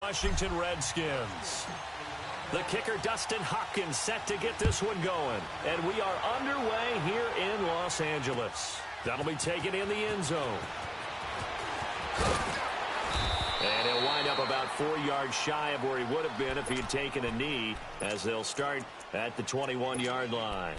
Washington Redskins. The kicker, Dustin Hopkins, set to get this one going. And we are underway here in Los Angeles. That'll be taken in the end zone. And he'll wind up about 4 yards shy of where he would have been if he had taken a knee, as they'll start at the 21-yard line.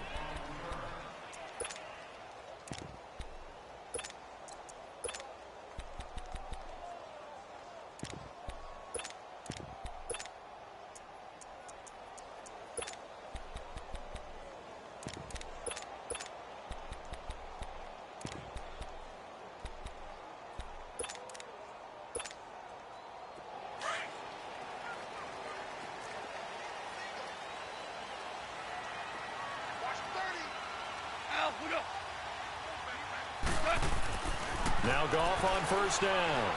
Now Goff on first down.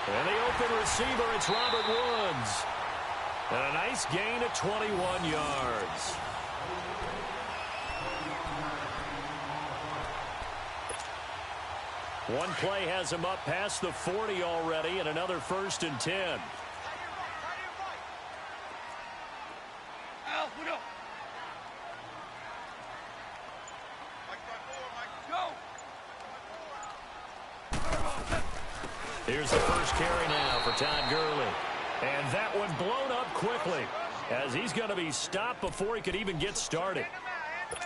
And the open receiver, it's Robert Woods. And a nice gain of 21 yards. One play has him up past the 40 already, and another 1st and 10. Here's the first carry now for Todd Gurley. And that one blown up quickly, as he's going to be stopped before he could even get started.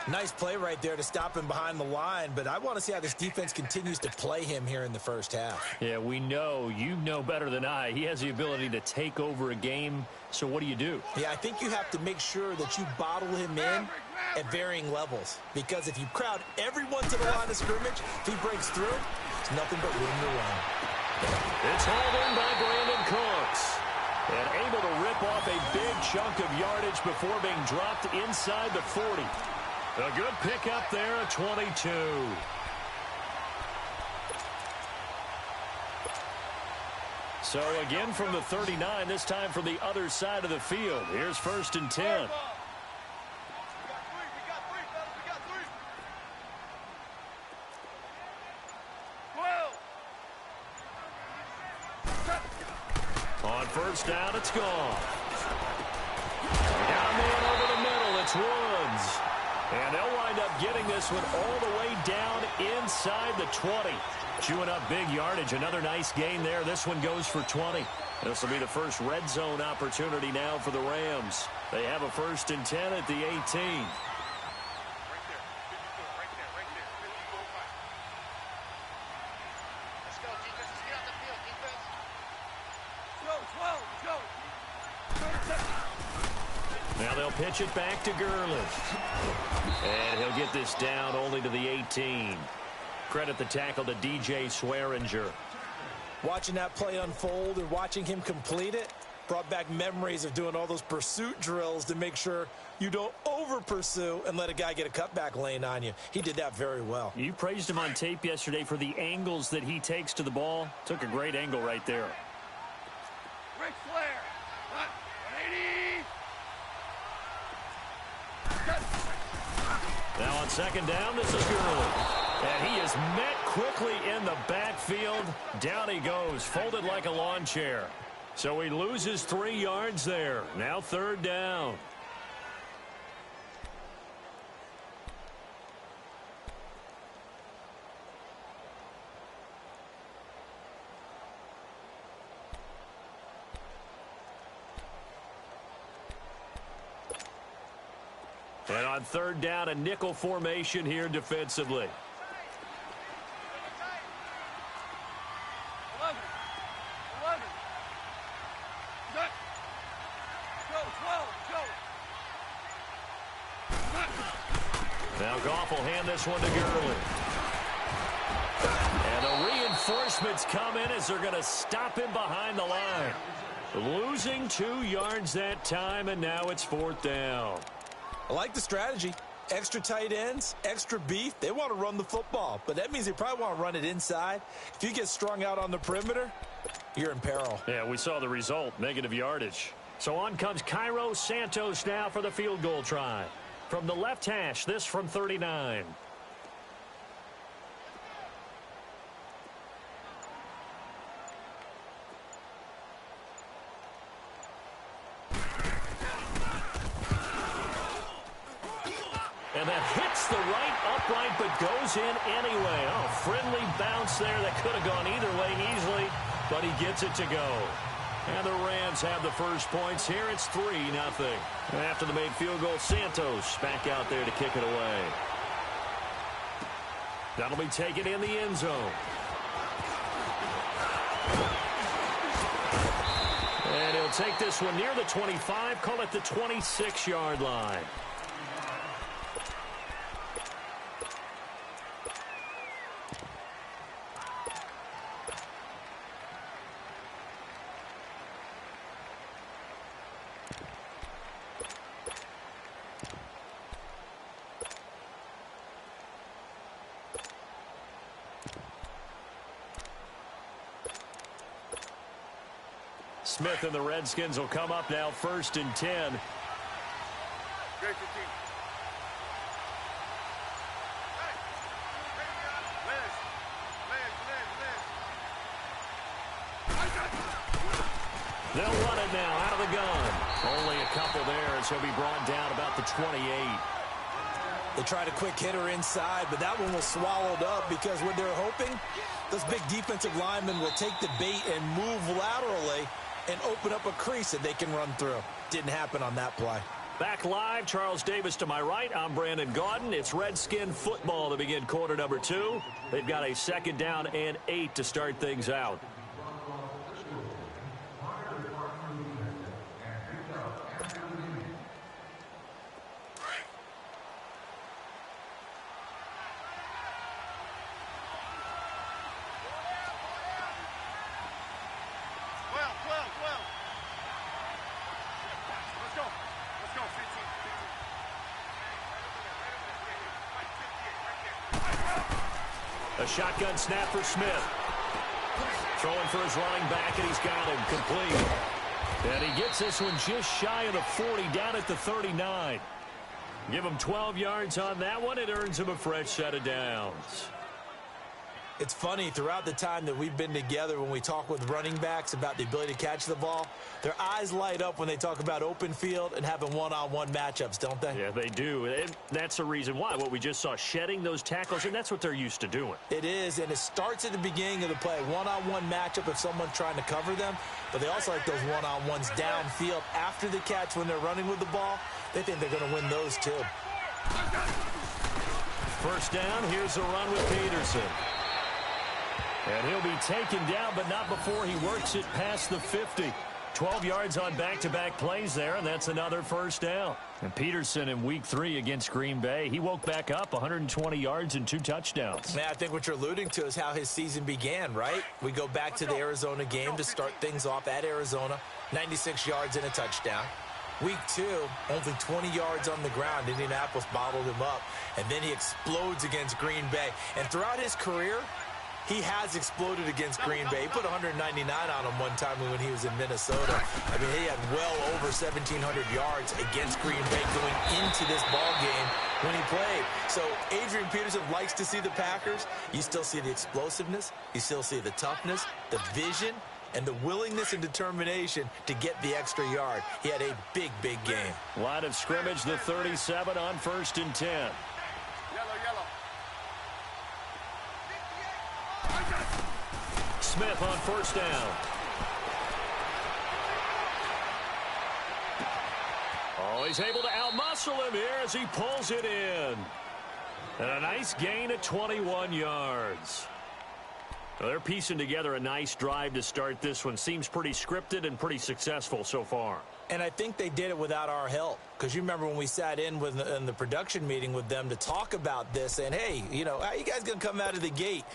Nice play right there to stop him behind the line, but I want to see how this defense continues to play him here in the first half. Yeah, we know. You know better than I. He has the ability to take over a game, so what do you do? Yeah, I think you have to make sure that you bottle him in at varying levels, because if you crowd everyone to the line of scrimmage, if he breaks through, there's nothing but room to run. It's hauled in by Brandon Cooks. And able to rip off a big chunk of yardage before being dropped inside the 40. A good pickup there at 22. So again from the 39, this time from the other side of the field. Here's 1st and 10. On first down, it's gone. Down man over the middle, it's Woods. And they'll wind up getting this one all the way down inside the 20. Chewing up big yardage. Another nice gain there. This one goes for 20. This will be the first red zone opportunity now for the Rams. They have a 1st and 10 at the 18. Now they'll pitch it back to Gurley. And he'll get this down only to the 18. Credit the tackle to DJ Swearinger. Watching that play unfold and watching him complete it brought back memories of doing all those pursuit drills to make sure you don't over-pursue and let a guy get a cutback lane on you. He did that very well. You praised him on tape yesterday for the angles that he takes to the ball. Took a great angle right there. Ric Flair. 180. Now on second down, this is Gurley. And he is met quickly in the backfield. Down he goes, folded like a lawn chair. So he loses 3 yards there. Now 3rd down. And on 3rd down, a nickel formation here defensively. 11. Go. 12. Go. Now Goff will hand this one to Gurley. And the reinforcements come in as they're going to stop him behind the line. Losing 2 yards that time, and now it's 4th down. I like the strategy. Extra tight ends, extra beef. They want to run the football, but that means they probably want to run it inside. If you get strung out on the perimeter, you're in peril. Yeah, we saw the result, negative yardage. So on comes Cairo Santos now for the field goal try. From the left hash, this from 39. that hits the right upright but goes in anyway. Oh, friendly bounce there that could have gone either way easily, but he gets it to go. And the Rams have the first points here. It's 3-0. After the made field goal, Santos back out there to kick it away. That'll be taken in the end zone. And he'll take this one near the 25, call it the 26-yard line. Smith and the Redskins will come up now, 1st and 10. Great They'll run it now out of the gun. Only a couple there as he'll be brought down about the 28. They tried a quick hitter inside, but that one was swallowed up because what they're hoping, those big defensive linemen will take the bait and move laterally and open up a crease that they can run through. Didn't happen on that play. Back live, Charles Davis to my right. I'm Brandon Gaudin. It's Redskin football to begin quarter number 2. They've got a 2nd down and 8 to start things out. A shotgun snap for Smith. Throwing for his running back, and he's got him complete. And he gets this one just shy of the 40, down at the 39. Give him 12 yards on that one. It earns him a fresh set of downs. It's funny, throughout the time that we've been together, when we talk with running backs about the ability to catch the ball, their eyes light up when they talk about open field and having one-on-one matchups, don't they? Yeah, they do. And that's the reason why. What we just saw, shedding those tackles, and that's what they're used to doing. It is, and it starts at the beginning of the play. One-on-one matchup if someone's trying to cover them, but they also like those one-on-ones downfield after the catch when they're running with the ball. They think they're going to win those too. First down, here's a run with Peterson. And he'll be taken down, but not before he works it past the 50. 12 yards on back-to-back plays there, and that's another first down. And Peterson in Week 3 against Green Bay, he woke back up 120 yards and 2 touchdowns. Man, I think what you're alluding to is how his season began, right? We go back to the Arizona game to start things off at Arizona. 96 yards and a touchdown. Week 2, only 20 yards on the ground. Indianapolis bottled him up. And then he explodes against Green Bay. And throughout his career, he has exploded against Green Bay. He put 199 on him one time when he was in Minnesota. I mean, he had well over 1,700 yards against Green Bay going into this ball game when he played. So Adrian Peterson likes to see the Packers. You still see the explosiveness. You still see the toughness, the vision, and the willingness and determination to get the extra yard. He had a big, big game. Line of scrimmage, the 37 on 1st and 10. Smith on first down. Oh, he's able to outmuscle him here as he pulls it in. And a nice gain at 21 yards. Well, they're piecing together a nice drive to start this one. Seems pretty scripted and pretty successful so far. And I think they did it without our help. Because you remember when we sat in the production meeting with them to talk about this, and hey, you know, how you guys going to come out of the gate?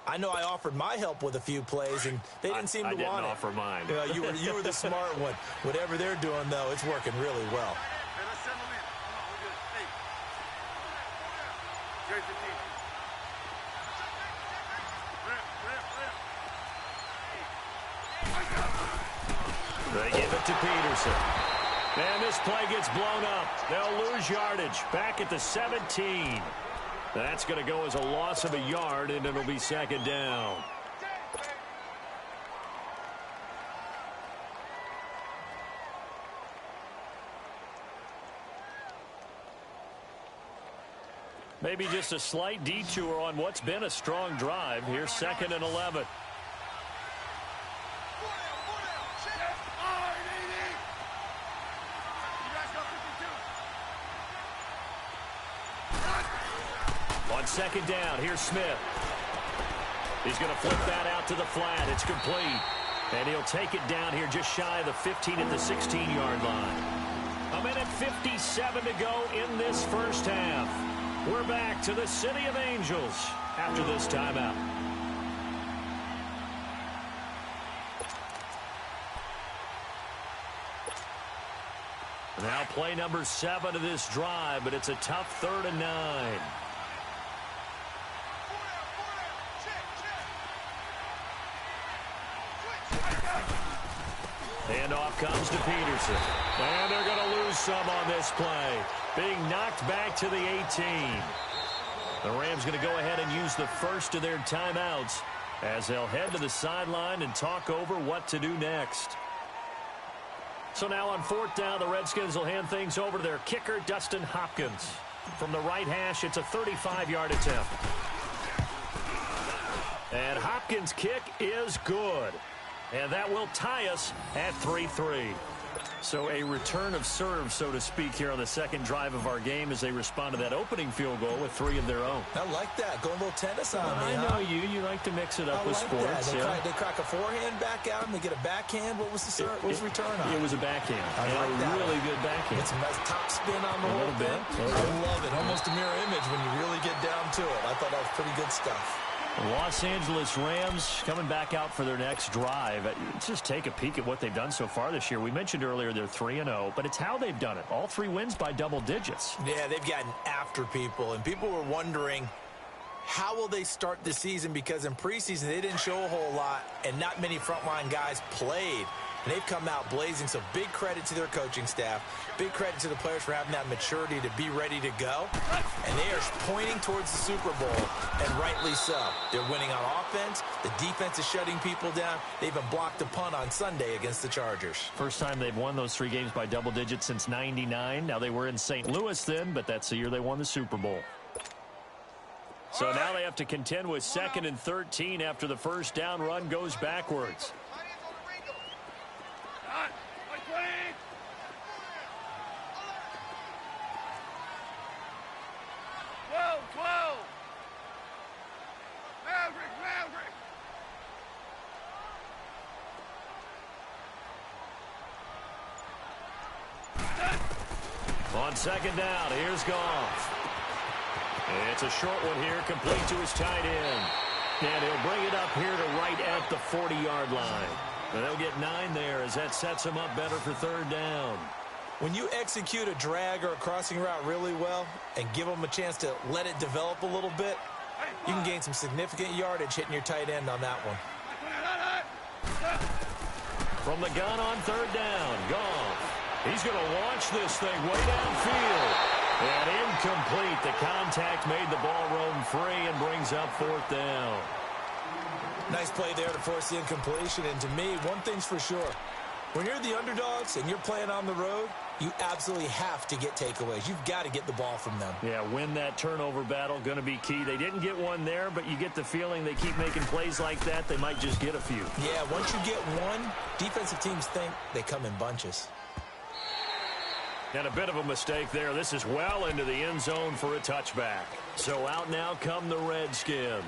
I know I offered my help with a few plays, and they didn't seem to want it. I didn't offer mine. You were the smart one. Whatever they're doing, though, it's working really well. They give it to Peterson. And this play gets blown up. They'll lose yardage back at the 17. That's going to go as a loss of a yard, and it'll be 2nd down. Maybe just a slight detour on what's been a strong drive. Here's 2nd and 11. On 2nd down, here's Smith. He's going to flip that out to the flat. It's complete. And he'll take it down here just shy of the 15 at the 16-yard line. 1:57 to go in this first half. We're back to the City of Angels after this timeout. Now play number 7 of this drive, but it's a tough 3rd and 9. Handoff comes to Peterson. And they're going to lose some on this play. Being knocked back to the 18. The Rams going to go ahead and use the first of their timeouts as they'll head to the sideline and talk over what to do next. So now on 4th down, the Redskins will hand things over to their kicker, Dustin Hopkins. From the right hash, it's a 35-yard attempt. And Hopkins' kick is good. And that will tie us at 3-3. So a return of serve, so to speak, here on the second drive of our game as they respond to that opening field goal with 3 of their own. I like that. Going a little tennis on me, I know you like to mix it up with sports. That. They crack a forehand back out and they get a backhand. What was the return on? It was a backhand. I like that. Really good backhand. It's a nice top spin on the whole thing. I love it. Almost a mirror image when you really get down to it. I thought that was pretty good stuff. The Los Angeles Rams coming back out for their next drive. Let's just take a peek at what they've done so far this year. We mentioned earlier they're 3-0, but it's how they've done it. All 3 wins by double digits. Yeah, they've gotten after people, and people were wondering how will they start the season because in preseason they didn't show a whole lot, and not many frontline guys played. And they've come out blazing, so big credit to their coaching staff. Big credit to the players for having that maturity to be ready to go. And they are pointing towards the Super Bowl, and rightly so. They're winning on offense. The defense is shutting people down. They even blocked a punt on Sunday against the Chargers. First time they've won those 3 games by double digits since '99. Now, they were in St. Louis then, but that's the year they won the Super Bowl. So now they have to contend with 2nd and 13 after the first down run goes backwards. On 2nd down, here's Goff. It's a short one here, complete to his tight end. And he'll bring it up here to right at the 40-yard line. And they'll get 9 there as that sets him up better for 3rd down. When you execute a drag or a crossing route really well and give them a chance to let it develop a little bit, you can gain some significant yardage hitting your tight end on that one. From the gun on 3rd down, Goff. He's going to launch this thing way downfield. And incomplete. The contact made the ball roam free and brings up 4th down. Nice play there to force the incompletion. And to me, one thing's for sure. When you're the underdogs and you're playing on the road, you absolutely have to get takeaways. You've got to get the ball from them. Yeah, win that turnover battle, going to be key. They didn't get one there, but you get the feeling they keep making plays like that, they might just get a few. Yeah, once you get one, defensive teams think they come in bunches. And a bit of a mistake there. This is well into the end zone for a touchback. So out now come the Redskins.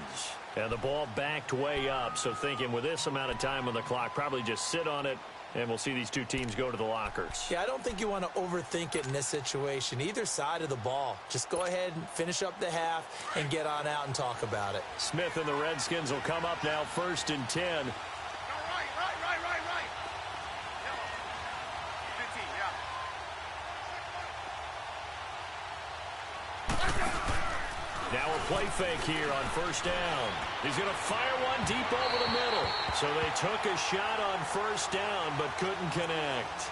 And the ball backed way up. So thinking with this amount of time on the clock, probably just sit on it, and we'll see these 2 teams go to the lockers. Yeah, I don't think you want to overthink it in this situation. Either side of the ball. Just go ahead and finish up the half and get on out and talk about it. Smith and the Redskins will come up now 1st and 10. Now a play fake here on 1st down. He's going to fire one deep over the middle. So they took a shot on 1st down but couldn't connect.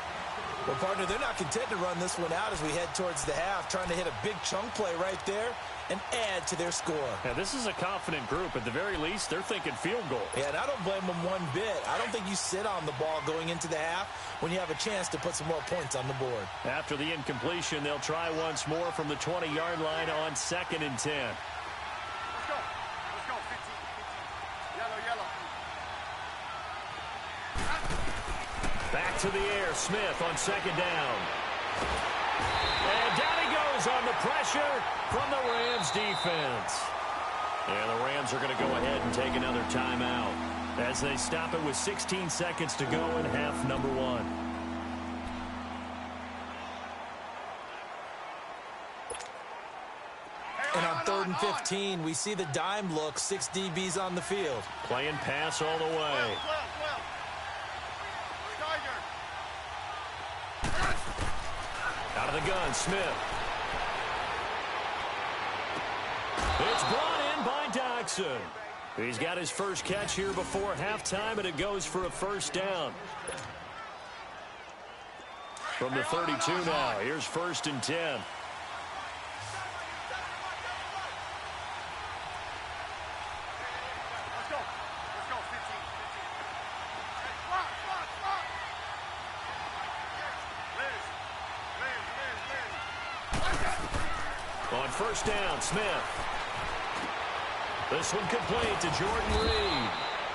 Well, partner, they're not content to run this one out as we head towards the half, trying to hit a big chunk play right there and add to their score. Yeah, this is a confident group. At the very least, they're thinking field goal. Yeah, and I don't blame them one bit. I don't think you sit on the ball going into the half when you have a chance to put some more points on the board. After the incompletion, they'll try once more from the 20-yard line on 2nd and 10. Let's go. Let's go. 15. Yellow. Back to the air. Smith on 2nd down. And down he goes on the pressure from the Rams defense. And the Rams are going to go ahead and take another timeout as they stop it with 16 seconds to go in half number 1. And on 3rd and 15, we see the dime look, 6 DBs on the field. Playing pass all the way. 12. Out of the gun, Smith. It's brought in by Doxson. He's got his first catch here before halftime, and it goes for a first down. From the 32 now, here's 1st and 10. On 1st down, Smith. This one complete to Jordan Reed.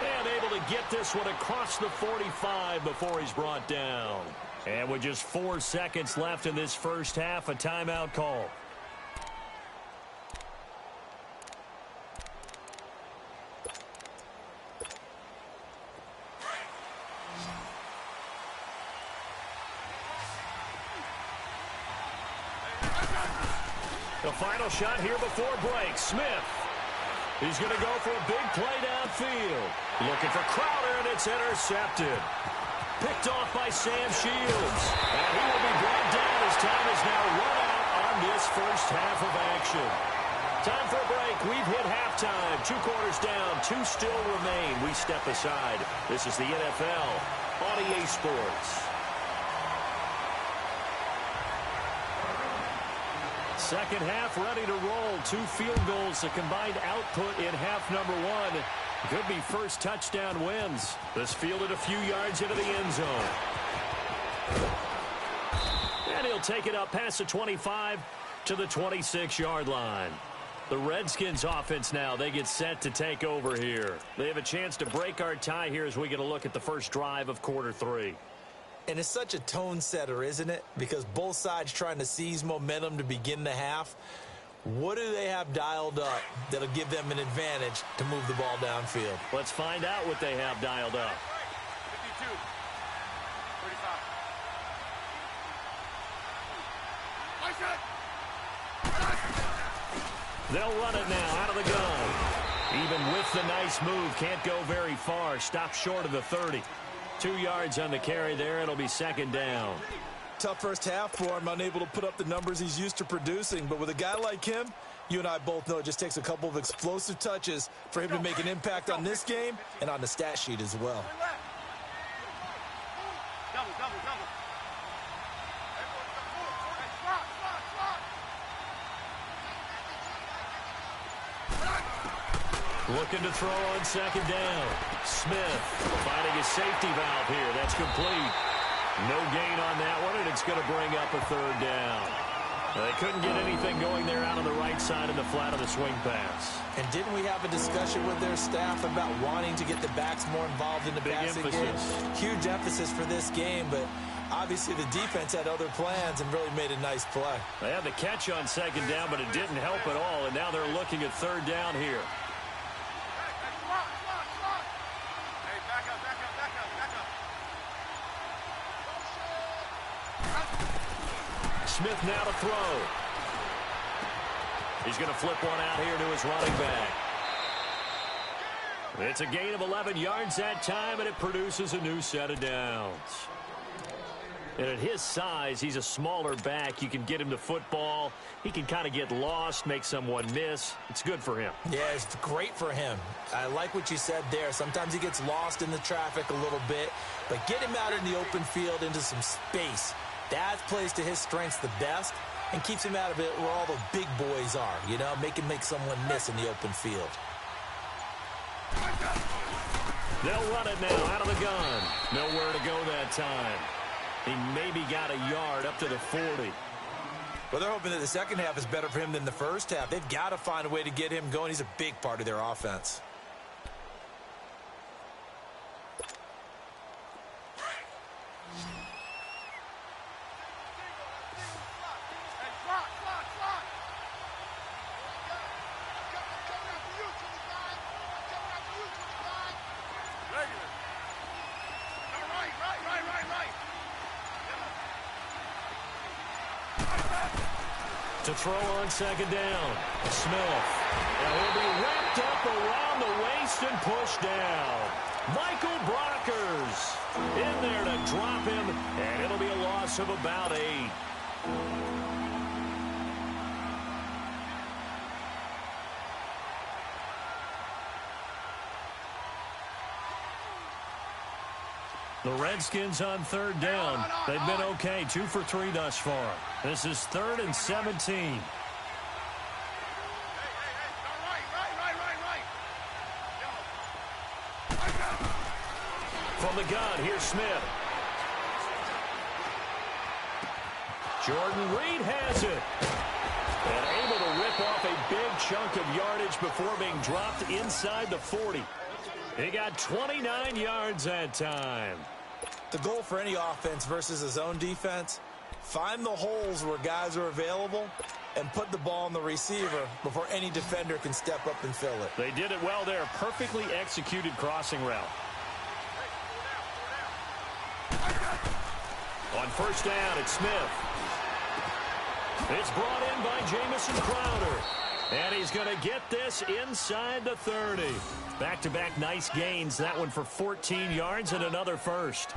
And able to get this one across the 45 before he's brought down. And with just 4 seconds left in this first half, a timeout call. The final shot here before break. Smith. He's going to go for a big play downfield. Looking for Crowder, and it's intercepted. Picked off by Sam Shields. And he will be brought down as time is now run out on this first half of action. Time for a break. We've hit halftime. 2 quarters down. 2 still remain. We step aside. This is the NFL on EA Sports. Second half ready to roll. 2 field goals, the combined output in half number 1. Could be first touchdown wins. This fielded a few yards into the end zone. And he'll take it up past the 25 to the 26-yard line. The Redskins offense now, they get set to take over here. They have a chance to break our tie here as we get a look at the first drive of quarter 3. And it's such a tone setter, isn't it? Because both sides trying to seize momentum to begin the half. What do they have dialed up that'll give them an advantage to move the ball downfield? Let's find out what they have dialed up. 52. 35. They'll run it now out of the gun. Even with the nice move, can't go very far. Stop short of the 30. 2 yards on the carry there. It'll be 2nd down. Tough first half for him, unable to put up the numbers he's used to producing. But with a guy like him, you and I both know it just takes a couple of explosive touches for him to make an impact on this game and on the stat sheet as well. Double. Looking to throw on 2nd down. Smith finding a safety valve here. That's complete. No gain on that one, and it's going to bring up a 3rd down. They couldn't get anything going there out on the right side of the flat of the swing pass. And didn't we have a discussion with their staff about wanting to get the backs more involved in the passing game? Huge emphasis for this game, but obviously the defense had other plans and really made a nice play. They had the catch on 2nd down, but it didn't help at all, and now they're looking at 3rd down here. Smith now to throw. He's going to flip one out here to his running back. It's a gain of 11 yards that time, and it produces a new set of downs. And at his size, he's a smaller back. You can get him the football. He can kind of get lost, make someone miss. It's good for him. Yeah, it's great for him. I like what you said there. Sometimes he gets lost in the traffic a little bit, but get him out in the open field into some space. That plays to his strengths the best and keeps him out of it where all the big boys are, you know, make someone miss in the open field. They'll run it now out of the gun. Nowhere to go that time. He maybe got a yard up to the 40. Well, they're hoping that the second half is better for him than the first half. They've got to find a way to get him going. He's a big part of their offense. To throw on second down, Smith. And he'll be wrapped up around the waist and pushed down. Michael Brockers in there to drop him, and it'll be a loss of about 8. The Redskins on third down. They've been okay, 2 for 3 thus far. This is 3rd and 17. From the gun, here's Smith. Jordan Reed has it. And able to rip off a big chunk of yardage before being dropped inside the 40. He got 29 yards that time. The goal for any offense versus his own defense, find the holes where guys are available and put the ball on the receiver before any defender can step up and fill it. They did it well there. Perfectly executed crossing route. On first down, it's Smith. It's brought in by Jamison Crowder. And he's going to get this inside the 30. Back-to-back nice gains. That one for 14 yards and another first.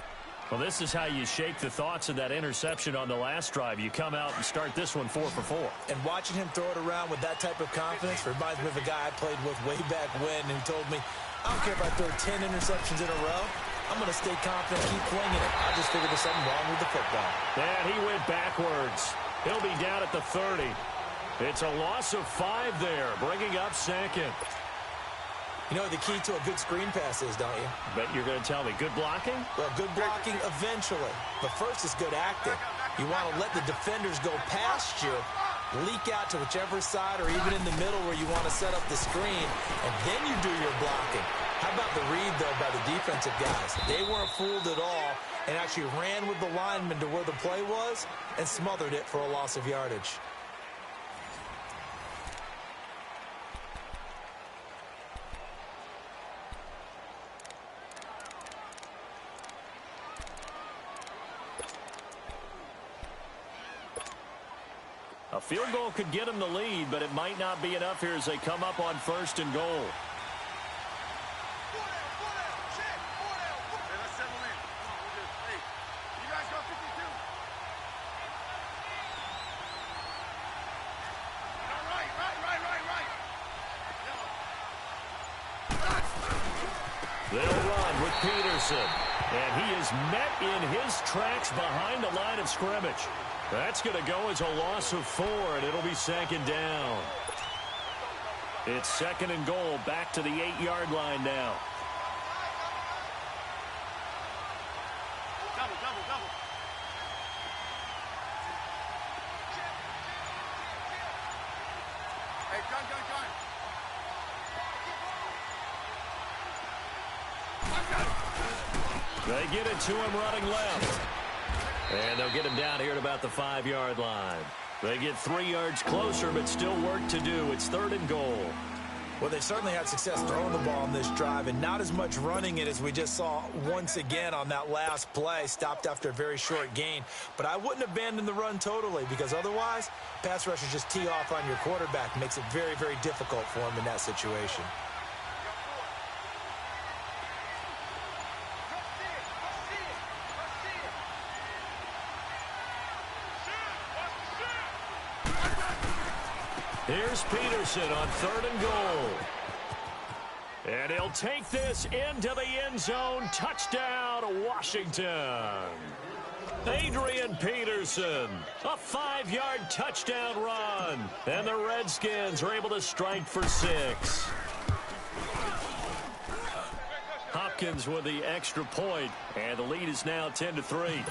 Well, this is how you shake the thoughts of that interception on the last drive. You come out and start this one 4 for 4. And watching him throw it around with that type of confidence reminds me of a guy I played with way back when who told me, I don't care if I throw 10 interceptions in a row. I'm going to stay confident and keep flinging it. I just figured there's something wrong with the football. And he went backwards. He'll be down at the 30. It's a loss of 5 there, bringing up second. You know what the key to a good screen pass is, don't you? Bet you're going to tell me. Good blocking? Well, good blocking eventually. But first is good acting. You want to let the defenders go past you, leak out to whichever side or even in the middle where you want to set up the screen, and then you do your blocking. How about the read, though, by the defensive guys? They weren't fooled at all and actually ran with the lineman to where the play was and smothered it for a loss of yardage. A field goal could get them the lead, but it might not be enough here as they come up on first and goal. They'll run with Peterson, and he is met in his tracks behind the line of scrimmage. That's going to go as a loss of 4, and it'll be second down. It's second and goal, back to the 8-yard line now. Double. Hey, gun. They get it to him running left. And they'll get him down here at about the 5-yard line. They get 3 yards closer, but still work to do. It's third and goal. Well, they certainly had success throwing the ball on this drive, and not as much running it as we just saw once again on that last play. Stopped after a very short gain. But I wouldn't abandon the run totally, because otherwise, pass rushers just tee off on your quarterback. Makes it very, very difficult for him in that situation. Here's Peterson on third and goal. And he'll take this into the end zone. Touchdown, Washington. Adrian Peterson, a 5-yard touchdown run. And the Redskins are able to strike for 6. Hopkins with the extra point, and the lead is now 10-3.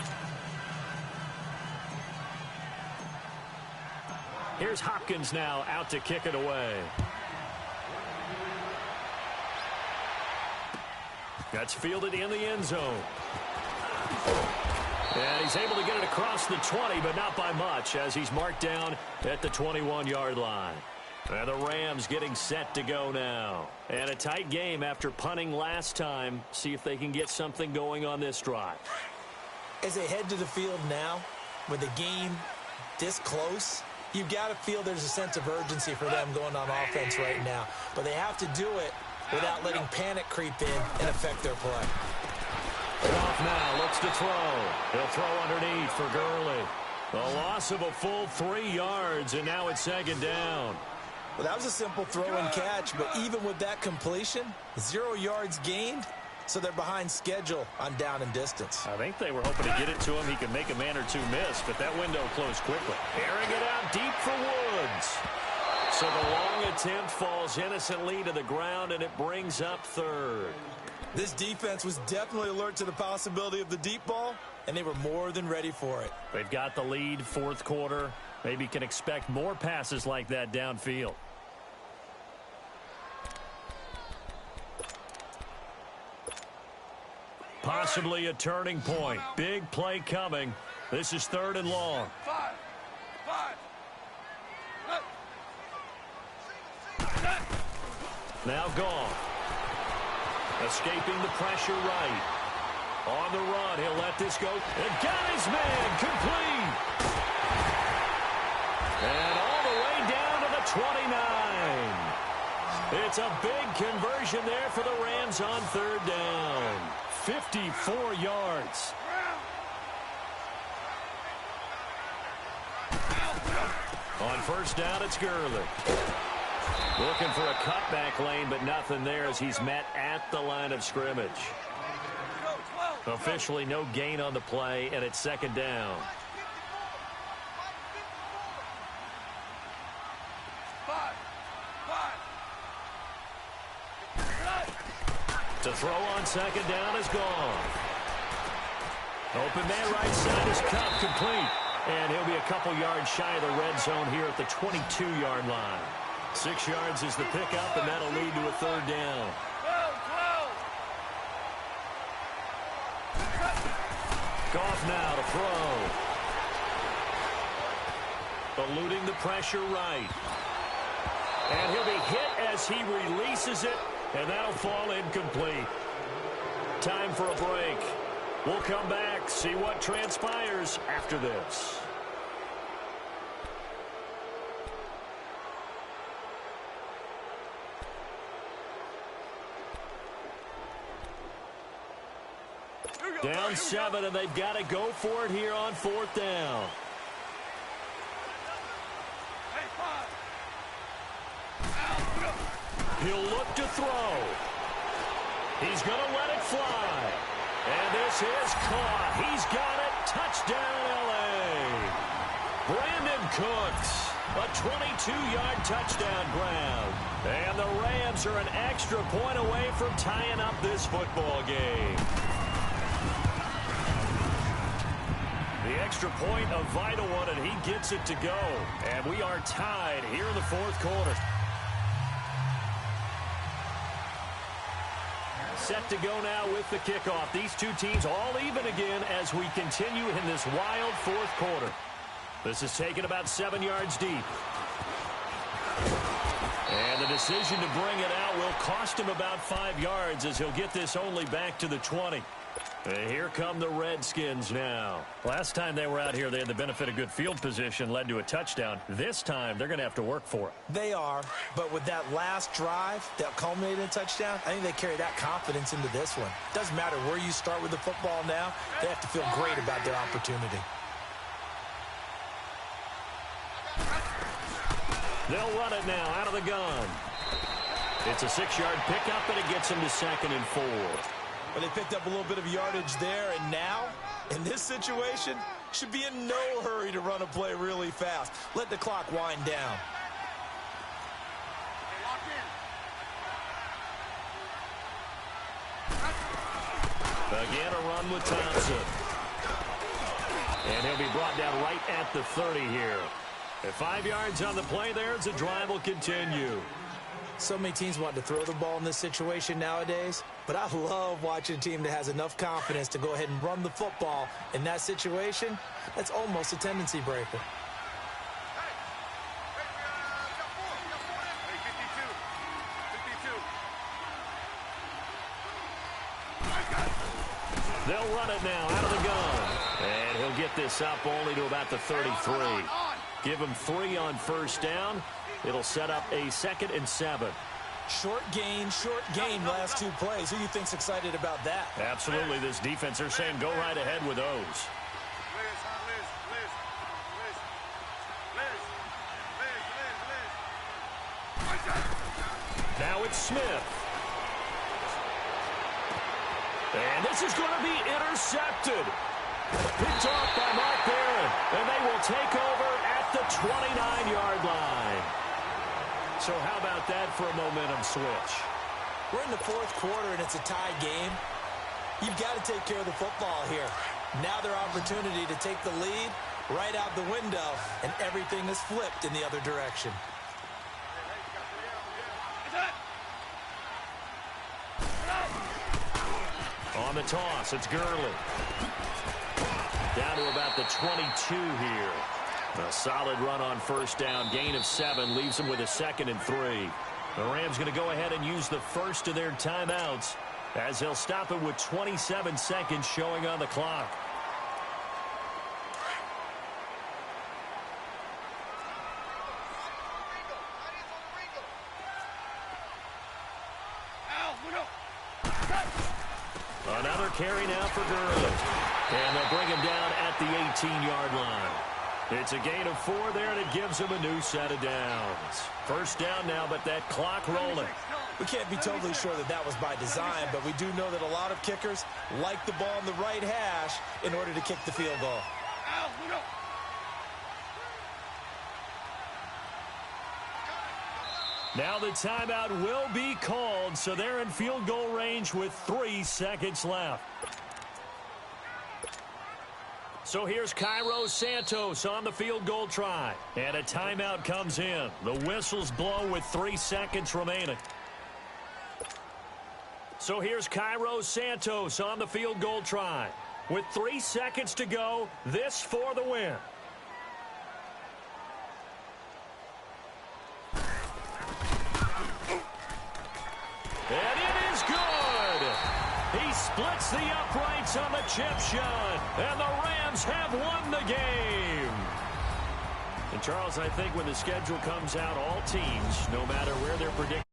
Here's Hopkins now out to kick it away. That's fielded in the end zone. And he's able to get it across the 20, but not by much, as he's marked down at the 21-yard line. And the Rams getting set to go now. And a tight game after punting last time. See if they can get something going on this drive. As they head to the field now, with the game this close, you've got to feel there's a sense of urgency for them going on offense right now. But they have to do it without letting panic creep in and affect their play. Goff now looks to throw. He'll throw underneath for Gurley. A loss of a full 3 yards, and now it's second down. Well, that was a simple throw and catch, but even with that completion, 0 yards gained, so they're behind schedule on down and distance. I think they were hoping to get it to him. He could make a man or two miss, but that window closed quickly. Airing it out deep for Woods. So the long attempt falls innocently to the ground, and it brings up third. This defense was definitely alert to the possibility of the deep ball, and they were more than ready for it. They've got the lead, fourth quarter. Maybe can expect more passes like that downfield. Possibly a turning point. Big play coming. This is 3rd and long. 5. Now Goff. Escaping the pressure right. On the run, he'll let this go. And got his man complete. And all the way down to the 29. It's a big conversion there for the Rams on 3rd down. 54 yards. On 1st down, it's Gurley. Looking for a cutback lane, but nothing there as he's met at the line of scrimmage. Officially no gain on the play, and it's 2nd down. To throw on 2nd down is gone. Open man right side is cut complete. And he'll be a couple yards shy of the red zone here at the 22-yard line. 6 yards is the pickup, and that'll lead to a 3rd down. Goff now to throw. Eluding the pressure right. And he'll be hit as he releases it, and that'll fall incomplete. Time for a break. We'll come back, see what transpires after this. Down 7, and they've got to go for it here on 4th down. He'll look to throw. He's going to let it fly. And this is caught. He's got it. Touchdown, L.A. Brandon Cooks, a 22-yard touchdown grab. And the Rams are an extra point away from tying up this football game. The extra point, a vital one, and he gets it to go. And we are tied here in the 4th quarter. Set to go now with the kickoff. These two teams all even again as we continue in this wild 4th quarter. This is taken about 7 yards deep. And the decision to bring it out will cost him about 5 yards as he'll get this only back to the 20. And here come the Redskins now. Last time they were out here, they had the benefit of good field position, led to a touchdown. This time, they're going to have to work for it. They are, but with that last drive that culminated in a touchdown, I think they carry that confidence into this one. Doesn't matter where you start with the football now, they have to feel great about their opportunity. They'll run it now out of the gun. It's a 6-yard pickup, and it gets them to 2nd and 4. But they picked up a little bit of yardage there, and now In this situation, should be in no hurry to run a play really fast. Let the clock wind down. Hey, lock in. Again, a run with Thompson. And he'll be brought down right at the 30 here. At 5 yards on the play there, as the drive will continue. So many teams want to throw the ball in this situation nowadays, but I love watching a team that has enough confidence to go ahead and run the football. In that situation, that's almost a tendency breaker. Hey, we got 52. 52. They'll run it now out of the gun. And he'll get this up only to about the 33. Give him 3 on first down. It'll set up a 2nd and 7. Short gain, last 2 plays. Who do you think's excited about that? Absolutely. This defense, they're saying go right ahead with those. Now it's Smith. And this is going to be intercepted. Picked off by Mark Barron. And they will take over at the 29-yard line. So how about that for a momentum switch? We're in the 4th quarter, and it's a tie game. You've got to take care of the football here. Now their opportunity to take the lead right out the window, and everything is flipped in the other direction. On the toss, it's Gurley. Down to about the 22 here. A solid run on first down. Gain of 7 leaves him with a 2nd and 3. The Rams going to go ahead and use the first of their timeouts as they'll stop it with 27 seconds showing on the clock. Another carry now for Gurley. And they'll bring him down at the 18-yard line. It's a gain of 4 there, and it gives him a new set of downs. First down now, but that clock rolling. We can't be totally sure that that was by design, but we do know that a lot of kickers like the ball in the right hash in order to kick the field goal. Now the timeout will be called, so they're in field goal range with 3 seconds left. So here's Cairo Santos on the field goal try. And a timeout comes in. The whistles blow with 3 seconds remaining. So here's Cairo Santos on the field goal try. With 3 seconds to go, this for the win. And it is good. He splits the uprights on the chip shot. And the Rams have won the game. And Charles, I think when the schedule comes out, all teams, no matter where they're predicted,